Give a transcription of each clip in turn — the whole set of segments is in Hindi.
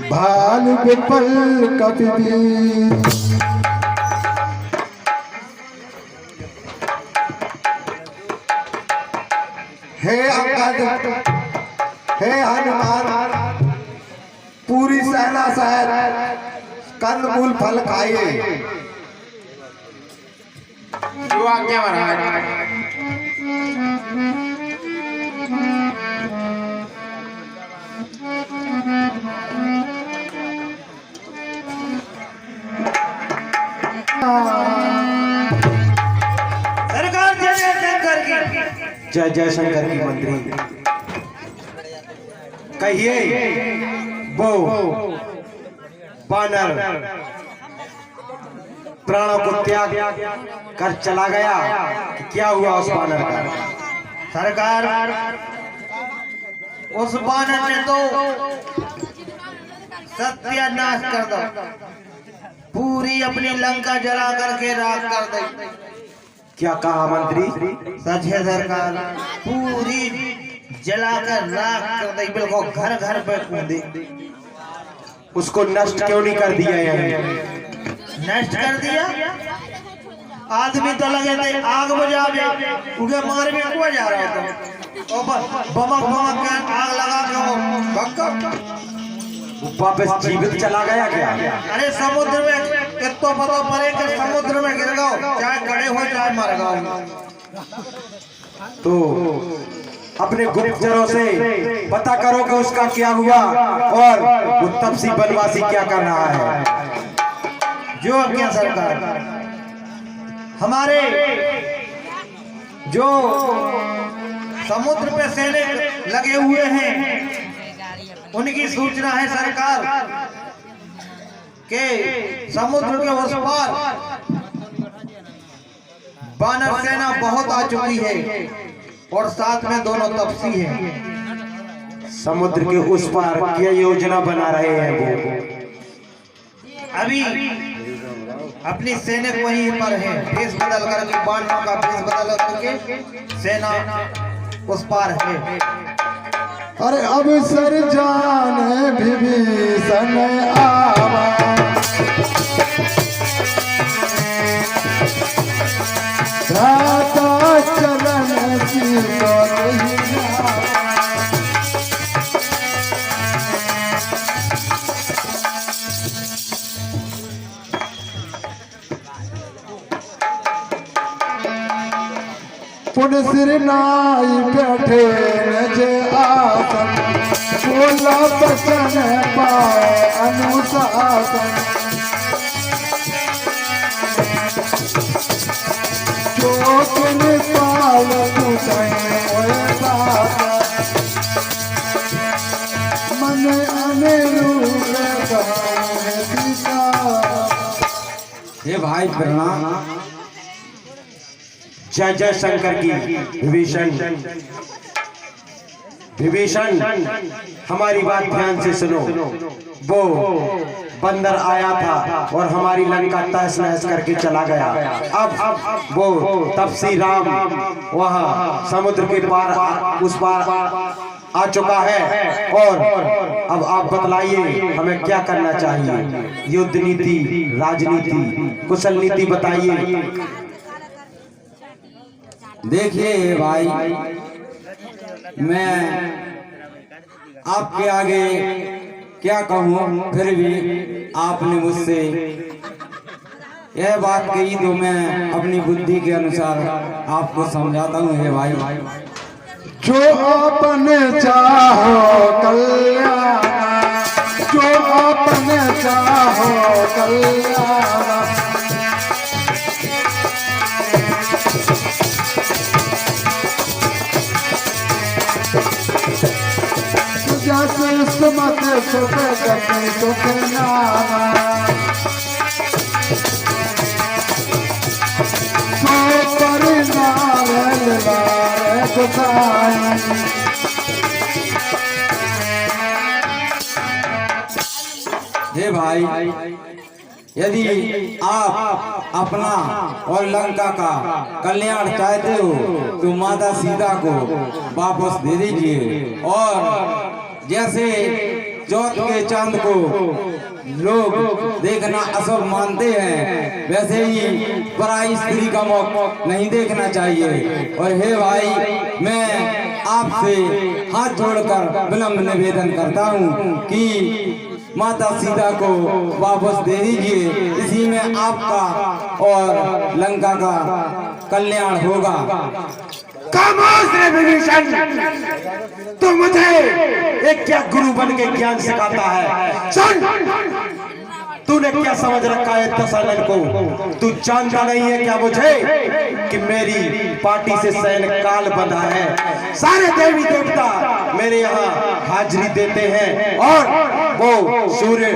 भालु विपल कपिवीर। हे अंगद, हे हनुमान, पूरी सेना सहित कंदमूल फल खाइए। जो आज्ञा महाराज। सरकार जय जय शंकर की। जय जय शंकर की मंत्री। कहिए वो बानर प्राणों को त्याग कर चला गया, क्या हुआ उस बानर का? सरकार उस बानर ने तो सत्यानाश कर दो, पूरी अपनी लंका जला करके राख कर दी। क्या कहा मंत्री? सच है सरकार, पूरी जलाकर राख कर दी, बिल्कुल घर घर पे कूदी। उसको नष्ट क्यों नहीं कर दिया है? नष्ट कर दिया? आदमी तो लगे थे आग बुझावे, उनके मार में कुआ जा रहा था, बमक बमक के आग लगा के वो वापस जीवित चला गया क्या? अरे समुद्र में कितो पता पड़े कि समुद्र में गिर गओ, चाहे खड़े हो चाहे मर गओ। तो अपने गुप्तचरों से पता करो कि उसका क्या हुआ और वो तपसी बनवासी क्या कर रहा है। जो क्या सरकार, हमारे जो समुद्र पे सैनिक लगे हुए हैं उनकी सूचना है सरकार कि समुद्र के उस पार बानर सेना बहुत आ चुकी है और साथ में दोनों तपसी हैं। समुद्र के उस पार क्या योजना बना रहे हैं वो? अभी अपनी सैनिक वहीं पर है, भेष बदल करके, बानरों का भेष बदल करके सेना उस पार है। अरे अब सर जान विभीषण आवा, भ्राता चलन की पुन सिर नाई बैठे जे आसन, बोला बचन पाए अनुशासन। जो किन पाल मन अनुरूप हे भाई प्रणाम। जय जय शंकर की। विभीषण, विभीषण हमारी बात ध्यान से सुनो। वो बंदर आया था और हमारी लंका तहस नहस करके चला गया। अब वो तपसी राम वहाँ समुद्र के पार उस पार आ चुका है और अब आप बतलाइए हमें क्या करना चाहिए? युद्ध नीति, राजनीति, कुशल नीति बताइए। देखिए भाई, मैं आपके आगे क्या कहूँ, फिर भी आपने मुझसे यह बात कही तो मैं अपनी बुद्धि के अनुसार आपको समझाता हूँ। हे भाई, जो आपने चाहो कल्याण, जो आपने चाहो कल्याण, सुमत सुख गति सुख नाना, सो परिणाम लारे गुसाई। हे भाई, यदि आप अपना और लंका का कल्याण चाहते हो तो माता सीता को वापस दे दीजिए और जैसे चौथ के चांद को लोग देखना अशुभ मानते हैं, वैसे ही पराई स्त्री का मुख नहीं देखना चाहिए। और हे भाई, मैं आपसे हाथ जोड़कर विनम्र निवेदन करता हूँ कि माता सीता को वापस दे दीजिए, इसी में आपका और लंका का कल्याण होगा। खामोश रे विभीषण, तू मुझे एक क्या गुरु बन के ज्ञान सिखाता है? सुन, तूने क्या समझ रखा है दशानन को? तू जानता नहीं है क्या मुझे कि मेरी पार्टी से सैन काल बंधा है। सारे देवी देवता मेरे यहाँ हाजिरी देते हैं और वो सूर्य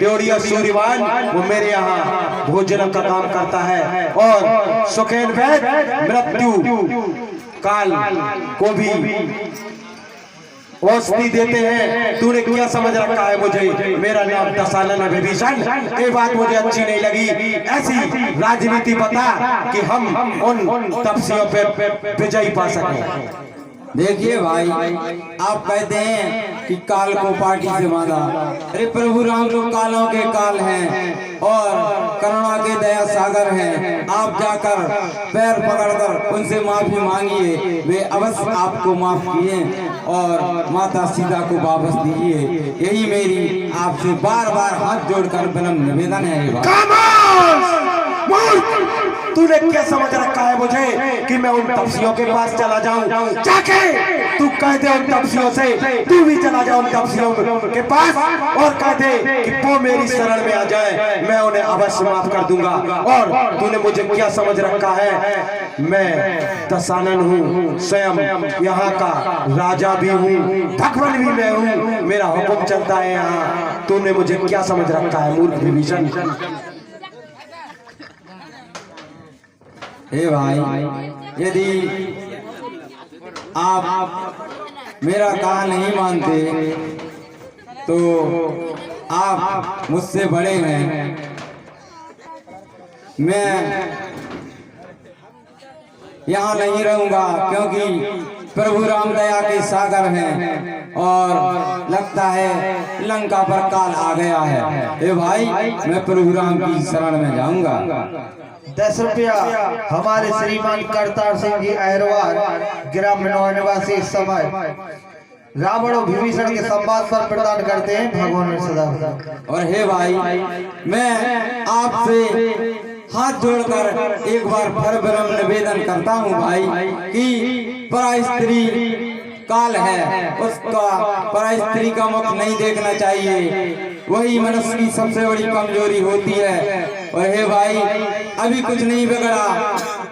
देवड़िया सूर्यवान वो मेरे यहाँ भोजन का काम करता है और सुखेन वैद मृत्यु काल को भी औषधि देते हैं। तूने क्या समझ रखा है मुझे? मेरा नाम दशानन है विभीषण। ये बात मुझे अच्छी नहीं लगी। ऐसी राजनीति बता कि हम उन तपस्वियों पे विजय पा सकें। देखिए भाई, आप कहते हैं कि काल को पार्टी से बांधा। अरे प्रभु राम तो कालों के काल हैं और करुणा के दया सागर हैं। आप जाकर पैर पकड़कर उनसे माफी मांगिए, वे अवश्य आपको माफ किए और माता सीता को वापस दीजिए। यही मेरी आपसे बार बार हाथ जोड़कर विनम्र निवेदन है। तूने क्या समझ रखा है मुझे कि मैं उन तपस्वियों के पास चला जाऊं? जाके तू कह दे उन तपस्वियों से, तू भी चला जा उन तपस्वियों के पास और कह दे कि वो मेरी शरण में आ जाए, मैं उन्हें अवश्य माफ कर दूंगा। और तूने मुझे क्या समझ रखा है? मैं दशानन हूँ, स्वयं यहाँ का राजा भी हूँ, भगवान भी मैं हूँ, मेरा हुक्म चलता है यहाँ। तूने मुझे क्या समझ रखा है मूर्ख विभीषण? हे भाई, यदि आप मेरा कहा नहीं मानते तो आप मुझसे बड़े हैं। मैं यहाँ नहीं रहूंगा क्योंकि प्रभु राम दया के सागर हैं और लगता है लंका पर काल आ गया है। हे भाई, मैं प्रभु राम की शरण में जाऊंगा। 10 रुपया हमारे श्रीमान करतार सिंह जी अहरवार ग्राम मनोहर निवासी इस समय रावण और विभीषण के संवाद पर प्रदान करते हैं। भगवान सदा। और हे भाई, मैं आपसे हाथ जोड़कर एक बार फिर विनम्र निवेदन करता हूँ भाई कि पराई स्त्री काल है, उसका पराई स्त्री का मुख नहीं देखना चाहिए, वही मनुष्य की सबसे बड़ी कमजोरी होती है। और हे भाई, अभी कुछ नहीं बिगड़ा,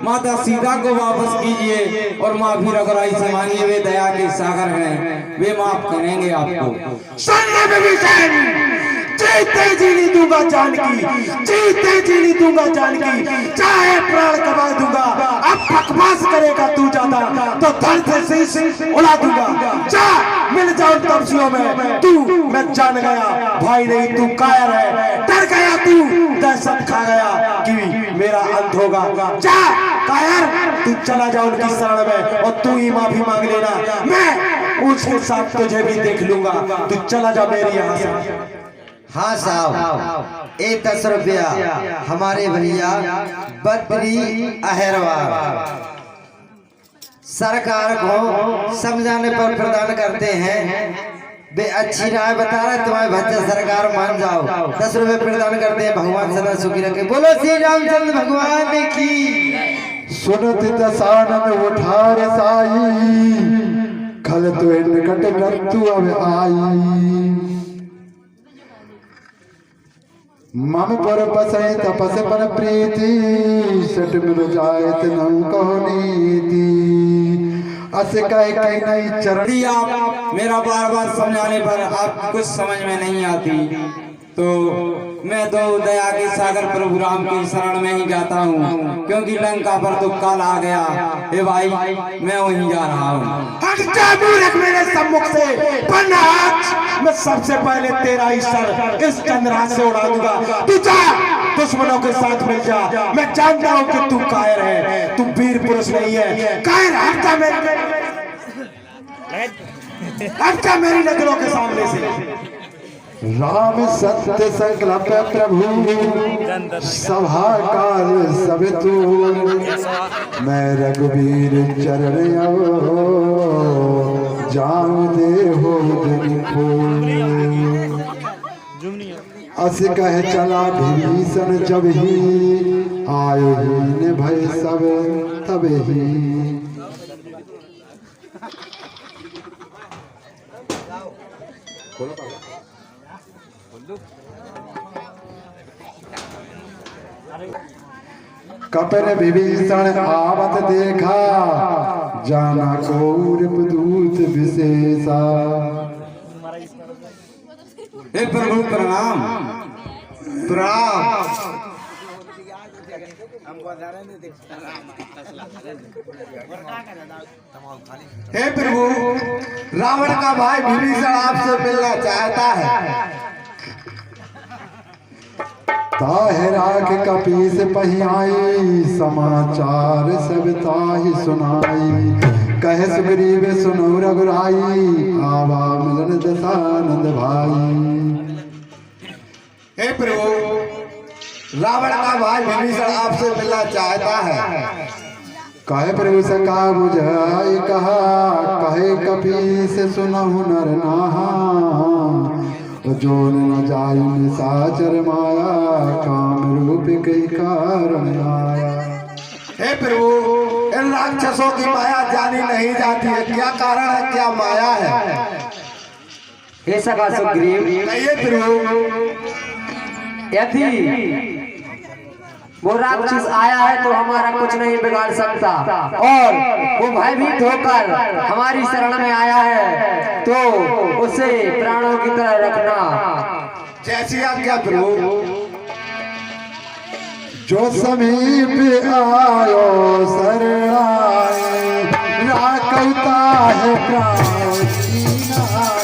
माता सीता को वापस कीजिए और माफी रघुराई से मांगिए, वे दया के सागर हैं, वे माफ करेंगे आपको। जीते जी नहीं दूंगा जानकी, जीते जी नहीं दूंगा जानकी, चाहे प्राण गवा दूंगा। अब बकवास करेगा तू ज्यादा तो धड़ से शीश उड़ा दूंगा। जा मिल जाओ तपस्वियों में, तू मैं जान गया भाई नहीं तू कायर है, डर गया तू, दहशत खा गया कि मेरा अंत होगा। जा कायर, तू चला जा उनकी शरण में और तू ही माफी मांग लेना, मैं उसके साथ तुझे भी देख लूंगा। तू चला जा मेरे यहाँ से। हाँ साहब, ये 10 रुपया हमारे भैया बद्री अहरवार सरकार को समझाने पर प्रदान करते हैं। वे अच्छी राय बता रहे, तुम्हारे बच्चे सरकार मान जाओ। 10 रुपये प्रदान करते हैं। भगवान सदा सुखी रखे। बोलो श्री रामचंद्र भगवान की। सुनत दशानन उठार साई, खल तो निकट मृत्यु अब आई। मम पर बसे तपस पर प्रीति, सट मिल जाए तनम कहो नीति। अस कह के नहीं चरण। यदि आप मेरा बार बार समझाने पर आप कुछ समझ में नहीं आती तो मैं तो दया के सागर प्रभु राम की शरण में ही जाता हूँ, क्योंकि लंका पर तो काल आ गया। हे भाई, मैं वहीं जा रहा हूँ। हट जा मूर्ख मेरे सम्मुख से, वरना आज मैं सबसे पहले तेरा ही सर इस चंद्रहास से उड़ा दूंगा। तू जा दुश्मनों के साथ मिल जा। मैं जानता हूँ कि तू कायर है, तू वीर पुरुष नहीं है। कायर, हट जा मेरी नजरों के सामने से। राम सत्य संकल्प प्रभु सभा काल सब तोड़, मैं रघुवीर चरण जाऊं दे हो अस कह चला विभीषण जब ही आयो ही भय सब तब ही। कपिन विभीषण आवत देखा, जाना कौरव दूत विशेषा। हे प्रभु प्रणाम। प्रणाम। हे प्रभु, रावण का भाई विभीषण आपसे मिलना चाहता है। ताहिरा के कपी से पहियाई, समाचार सब ताहि सुनाई। कहे सुग्रीव सुनो रघुराई, आवा मिलन दशानंद भाई। हे प्रभु, रावण का भाई विभीषण आपसे मिलना चाहता है। कहे प्रभु से कहा बुझाई कहा, कहे कपी से सुनहु नर नाहा। जो न जाई निशाचर माया, काम रूप कई कारण आया। हे प्रभु, इन राक्षसों की माया जानी नहीं जाती है, क्या कारण है, क्या माया है? हे सखा सुग्रीव, कहिए प्रभु। यदि वो राक्षस आया है तो हमारा कुछ नहीं बिगाड़ सकता, और वो भयभीत होकर हमारी शरण में आया है तो उसे प्राणों की तरह रखना। जैसी आज्ञा प्रभु। जो समीप आयो शरणाए, राकौता है प्राण दीनाए।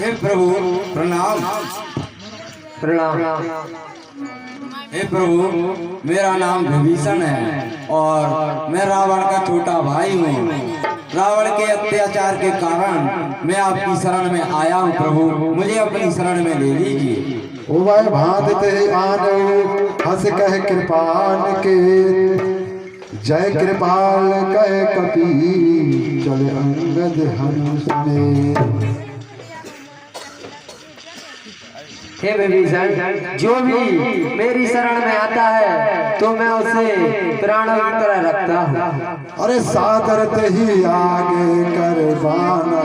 हे प्रभु प्रणाम। प्रणाम। हे प्रभु, मेरा नाम विभीषण है और मैं रावण का छोटा भाई हूँ। रावण के अत्याचार के कारण मैं आपकी शरण में आया हूँ प्रभु, मुझे अपनी शरण में ले लीजिए। वह भांत ते आनो, हंस कह कृपाल के। जय कृपाल कह कपी, चले अंगद हनुष में। हे विभीषण, जो भी मेरी शरण में आता है तो मैं उसे प्राणों की तरह रखता हूँ। अरे सादरत ही आगे कर बाना,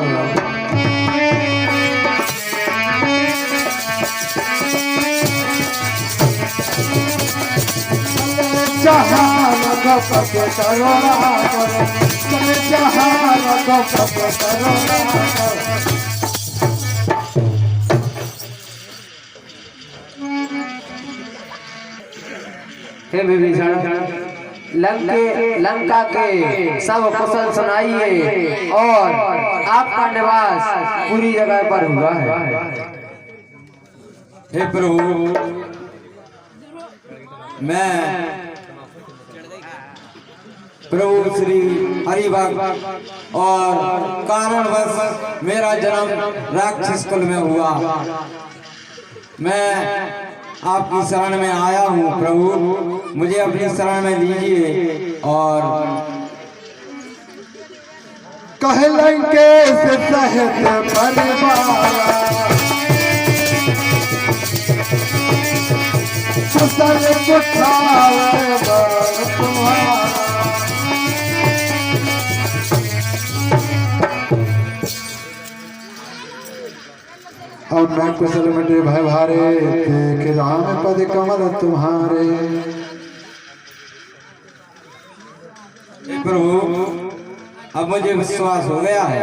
जहान गप के करोड़ा करो, जहान गप के करोड़ा करो। हे विभीषण, लंका के सब कुशल सुनाइए, और आपका निवास पूरी जगह पर हुआ है। हे प्रभु, मैं प्रभु श्री हरि भक्त और कारणवश मेरा जन्म राक्षस कुल में हुआ। मैं आपकी शरण में आया हूँ प्रभु, मुझे अपनी शरण में लीजिए। और कह लंकेश सहित परिवार, कुशल कुठार तुम्हारा। और मैं कुशल मिटे भय भारे, देख राम पद कमल तुम्हारे। प्रभु, अब मुझे विश्वास हो गया है।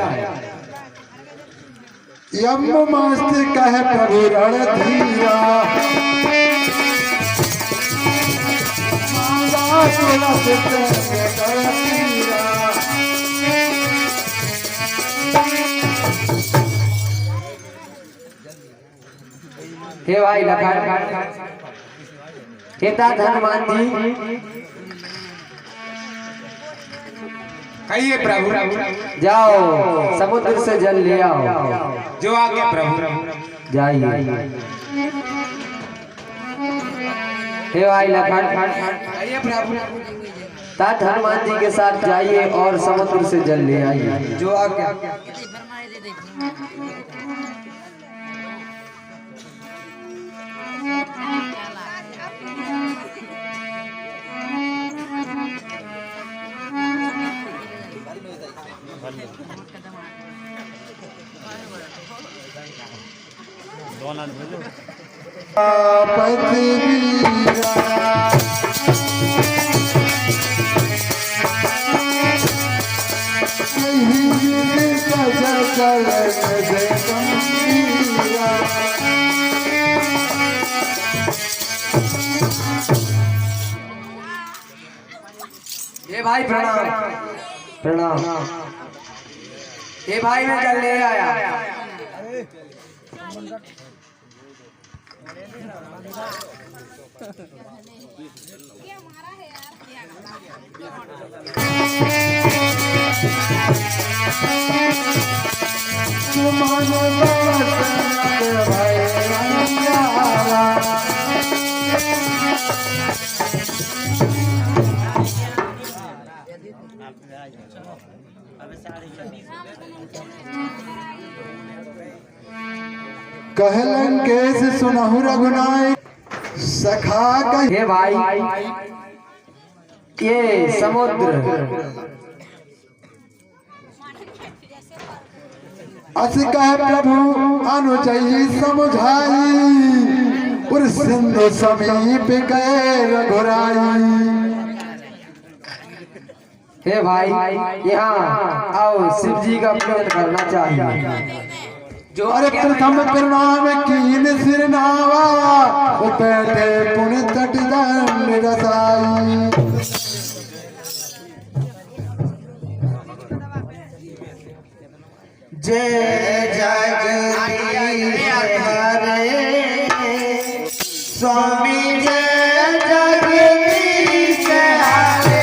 यम मस्त कह प्रभु रणधीरा, मांगा तुरस कर तीरा। हे भाई लखन, हे तात हनुमान जी, कहिए प्रभु। जाओ समुद्र से जल ले आओ। जो आ गया प्रभु। जाइए। हे भाई लखन, कहिए प्रभु। तात हनुमान जी के साथ जाइए और समुद्र से जल ले आइए। जो आ गया। ये भाई प्रणाम। प्रणाम। ये भाई मैं जल ले आया। कहलन केस सुनहु रघुनाय सखा कह। हे भाई ये समुद्र अस कह प्रभु अनुचयी समुझाई उर सिंधु समीप गए रघुराई। हे भाई यहाँ आओ शिव जी का पूजन करना चाहिए। जो अरे प्रथम प्रणाम कीन सिर नावा बैठे पुण्य तट दंड रसाई। जय जगदीश हरे स्वामी जय जगदीश हरे।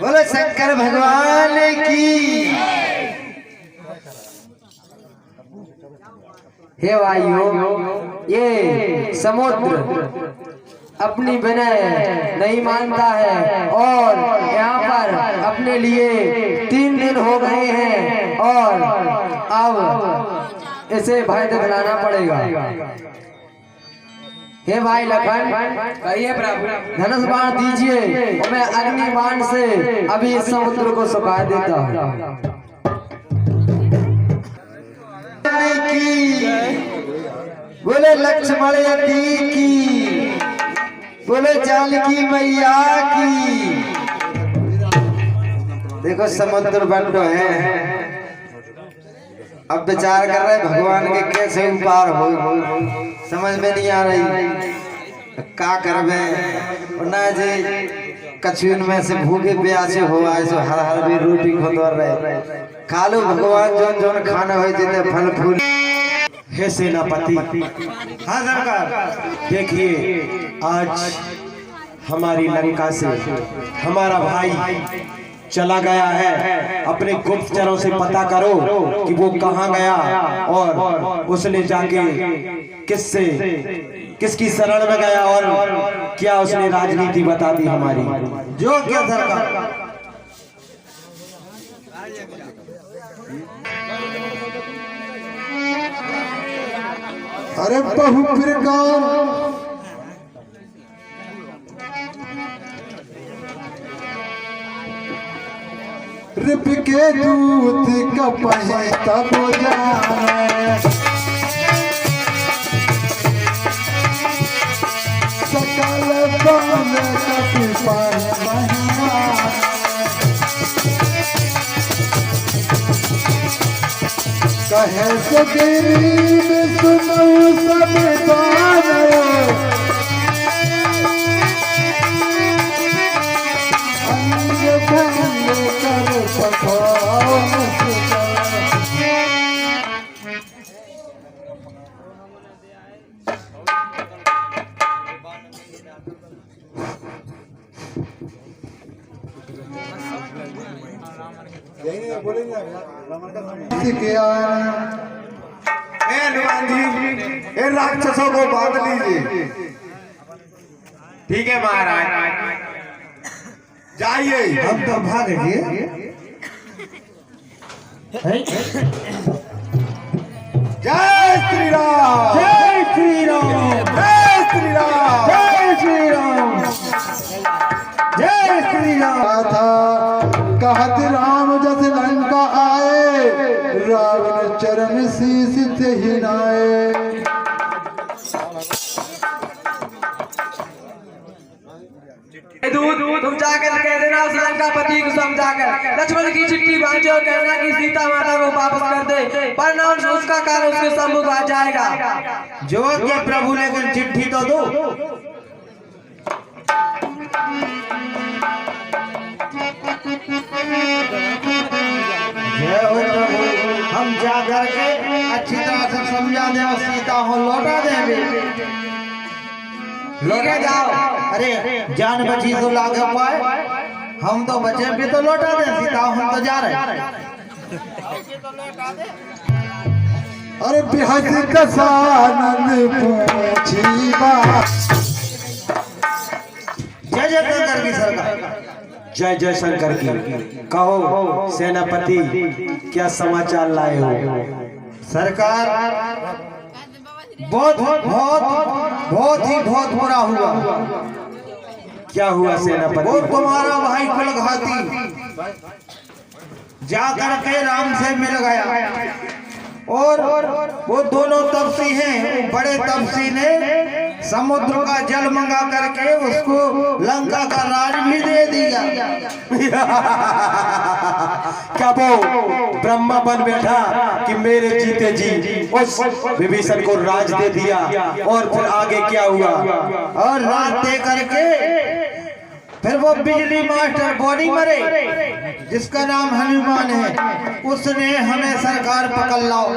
बोलो शंकर भगवान की। हे भाइयों ये समुद्र अपनी विनय नहीं मानता है और यहाँ पर अपने लिए 3 दिन हो गए हैं और अब इसे भय दिखलाना पड़ेगा। हे भाई लखन, कहिए प्रभु। धनुष बाण दीजिए और मैं अग्नि बाण से अभी इस समुद्र को सुखा देता हूँ। बोले लक्ष्मण यति की, बोले जानकी मैया की। देखो समुद्र बंटो है, अब विचार कर रहे भगवान के कैसे पार हो, समझ में नहीं आ रही का करबे। ना जी कछुन में से भूखे प्यासे हो आए सो हर हर भी रोटी खोदर रहे। खा लो भगवान जोन जोन खाना हो जितने फल फूल। हे सेनापति, हाँ सरकार। देखिए आज हमारी लंका से हमारा भाई चला गया है। अपने गुप्तचरों से पता करो कि वो कहाँ गया और उसने जाके किसकी शरण में गया और क्या उसने राजनीति बता दी हमारी। जो क्या सरकार। अरे बहु प्रकार रिप के दूत कपहे तब जाने, सकल बाल कपि पर महिमा। कहे सगीर सुनऊ सब बार, कर पठाओ हनुमान जी, इन राक्षसों को बांध लीजिए। ठीक है महाराज, जाइए। हम तो भागेंगे। जय श्री राम, जय श्री राम, जय श्री राम, जय श्री राम, जय श्री राम। था कहत राम जस लंका आए, रावण चरण शीस ही नाए। दूत तुम जाकर कह देना उस लंकापति को समझाकर लक्ष्मण की चिट्ठी बांधे और कहना कि सीता माता को वापस कर दे, वरना उसका कार्य उसके सम्मुख आ जाएगा। जो क्या प्रभु, लेकिन चिट्ठी तो दो। जय हो प्रभु, हम जा करके अच्छी तरह से समझा दे और सीता को लौटा देंगे। लौटा जाओ। अरे जान बची तो लागे पाए, हम तो बचे भी तो लौटा दे सीता, हम तो जा रहे। अरे बिहज कसानन पूछी बात। जय जय शंकर की सरकार। जय जय शंकर की। कहो सेनापति, क्या समाचार लाए हो? सरकार बहुत बुरा हुआ। क्या हुआ सेनापति? वो तुम्हारा भाई कुलघाती जाकर के राम से मिल गया और वो दोनों तपसी हैं। बड़े तपसी ने समुद्र का जल मंगा करके उसको लंका का राज भी दे दिया। क्या वो ब्रह्मा बन बैठा कि मेरे जीते जी उस विभीषण को राज दे दिया? और फिर आगे क्या हुआ? और राज दे करके फिर वो बिजली मास्टर बॉडी मरे, जिसका नाम हनुमान है, उसने हमें सरकार पकड़ लाओ।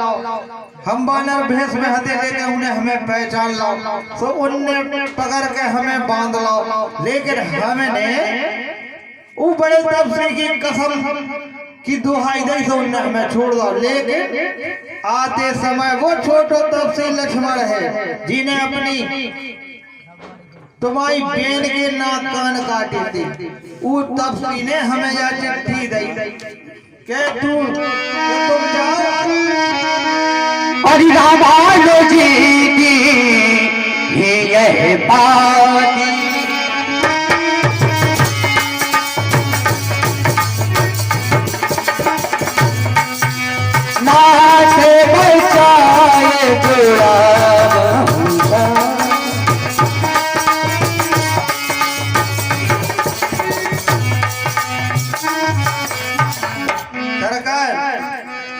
हम बानर भेष में हथे लेके उन्हें हमें पहचान लाओ, तो उनने पकड़ के हमें बांध लाओ। लेकिन हमने वो बड़े तपसी की कसम की दुहाई दी तो उन्हें हमें छोड़ दो। लेकिन आते समय वो छोटो तपसी लक्ष्मण है, जिन्हें अपनी तुम्हारी बेन के नाक कान काटे थे, वो तपसी ने हमें यह चिट्ठी दी कि तुम जाओ। और रामायण जी की यह पानी नाथ बचाए बुरा सरकार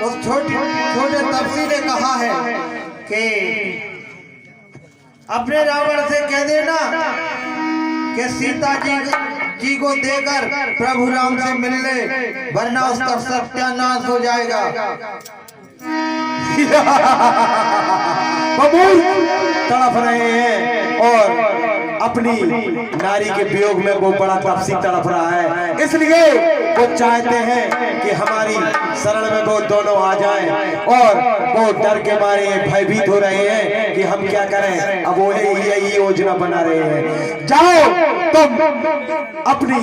उस छोटे तपसी ने कहा है कि अपने रावण से कह देना कि सीता जी को देकर प्रभु राम से मिल ले, वरना उसका सत्यानाश हो जाएगा। बबूल तड़प रहे हैं और अपनी नारी के वियोग में वो बड़ा तपसी तड़प रहा है, इसलिए वो चाहते हैं कि हमारी शरण में वो दोनों आ जाएं और वो डर के मारे भयभीत हो रहे हैं कि हम क्या करें। अब वो यही योजना बना रहे हैं। जाओ तुम अपनी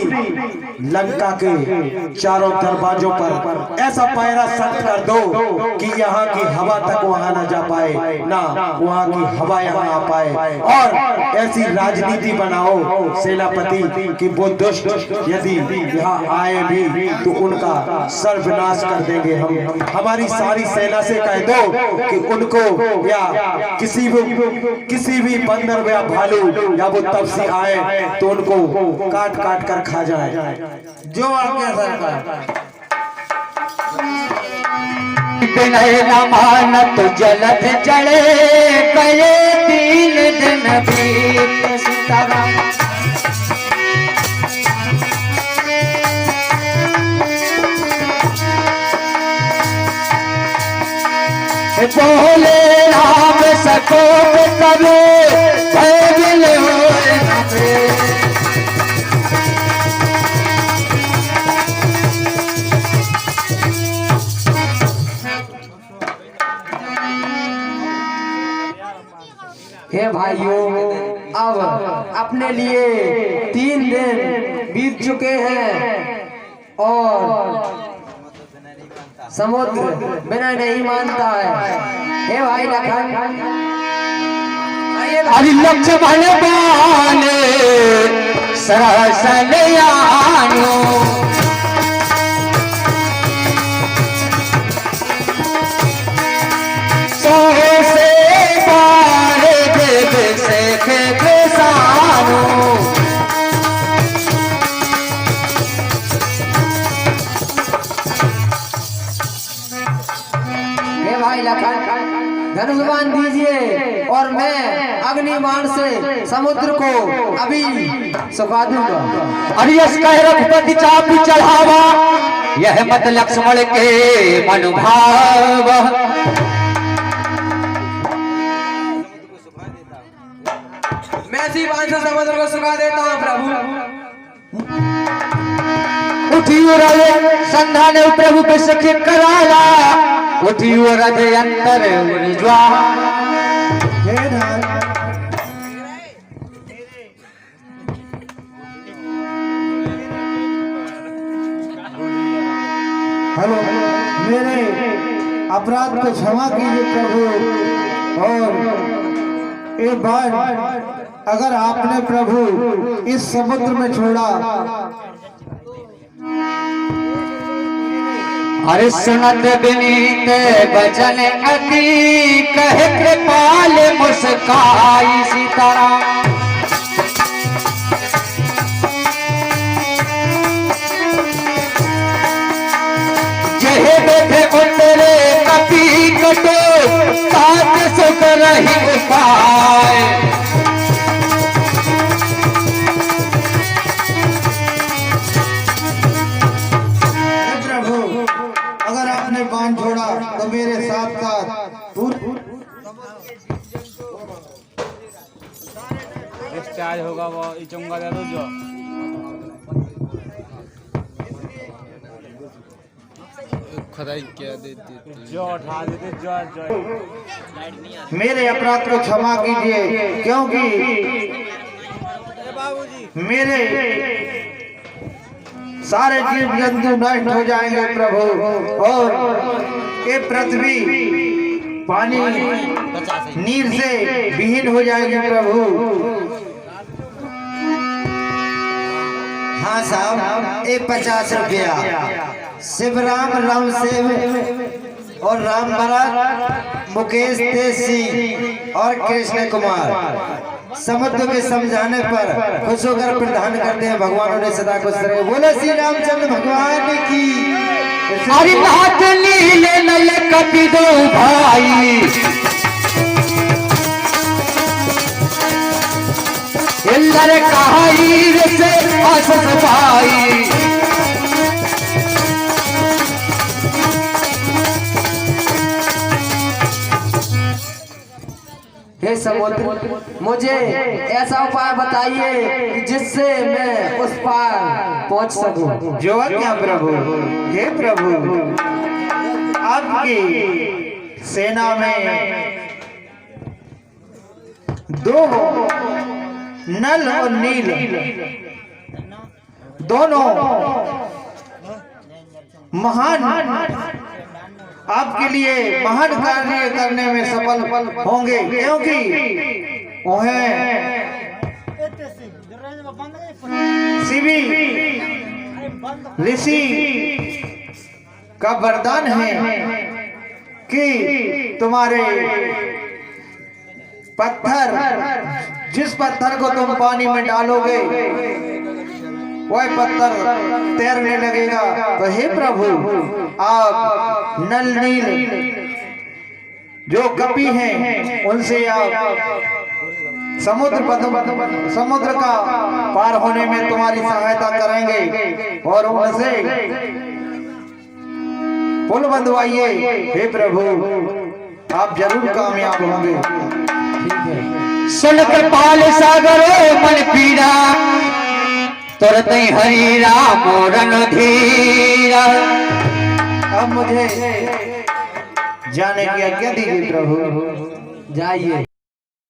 लंका के चारों दरवाजों पर ऐसा पैरा सट कर दो कि यहाँ की हवा तक वहां ना जा पाए, ना वहां की हवा यहाँ आ पाए, और ऐसी राजनीति बनाओ सेनापति कि वो दुष्ट यदि यहाँ आए भी तो उनका सर्वनाश कर देंगे हम। हमारी सारी सेना से कह दो कि उनको या किसी भी बंदर या भालू या वो तपसी आए तो उनको काट काट कर खा जाए। जो आज्ञा सरकार। विनय न मानत जलद जड़े गए 3 दिन बीत सीताराम। बोले राम सको कबे भय हे भाइयों, अब अपने लिए 3 दिन बीत चुके हैं और समुद्र बिना नहीं मानता है। हे भाई लखन, अरे लक्ष्मण बाने सरसन आनो से बारे देव से सानो भाई लखन धनुष बाण दीजिए और मैं अग्निबाण से समुद्र को अभी सुखा दूंगा। अरियस कह रघुपति चाप चढ़ावा, यह मत लक्ष्मण के मनोभाव। मैं इसी बाण से समुद्र को सुखा देता हूँ प्रभु। उठियो रहे संध्या ने प्रभु पे सखी कराला, उठियो हृदय अंतर उर्ज्वा। हेलो, मेरे अपराध को क्षमा कीजिए प्रभु, और एक बार अगर आपने प्रभु इस समुद्र में छोड़ा। अरे सुनत विनीत बचन अति कह कृपाल मुस्काई सीताराम। जह बैठे उतरे कपी कटो साथ सुख रही उपाय। बाण छोड़ा तो मेरे साथ साथ चार्ज होगा वो चुंगा दे दो जो खुदाई क्या देती जो उठा देते जो मेरे अपराध को क्षमा कीजिए, क्योंकि मेरे सारे जीव जंतु नष्ट हो जाएंगे प्रभु, और ये पृथ्वी पानी नीर से विहीन हो जाएगी प्रभु। हाँ साहब, ये 50 रुपया शिवराम राम सेव और राम भरत, मुकेश तेजी और कृष्ण कुमार समुद्र के समझाने पर खुश होकर प्रदान करते हैं। भगवानों ने सदा खुश रहे। बोलो श्री रामचंद्र भगवान की। अरे बात नीले नल कपि दो भाई, इल्लर कहाई से आसस भाई। हे समुद्र, मुझे ऐसा उपाय बताइए कि जिससे मैं उस पार पहुंच सकूं। जो क्या प्रभु। हे प्रभु, आपकी सेना में 2 नल और नील दोनों महान आपके लिए महान कार्य करने में सफल होंगे, क्योंकि उन्हें शिवी ऋषि का वरदान है कि तुम्हारे पत्थर, जिस पत्थर को तुम पानी में डालोगे वह पत्थर तैरने लगेगा। तो हे प्रभु, आप नल नील जो कपि हैं उनसे आप समुद्र का पार होने में तुम्हारी सहायता करेंगे और उनसे पुल बंधवाइए। हे प्रभु, आप जरूर कामयाब होंगे। सुन कृपाल सागर मन पीड़ा, तुरत हरि राम रणधीरा। अब मुझे जाने की आज्ञा दीजिए प्रभु। जाइए।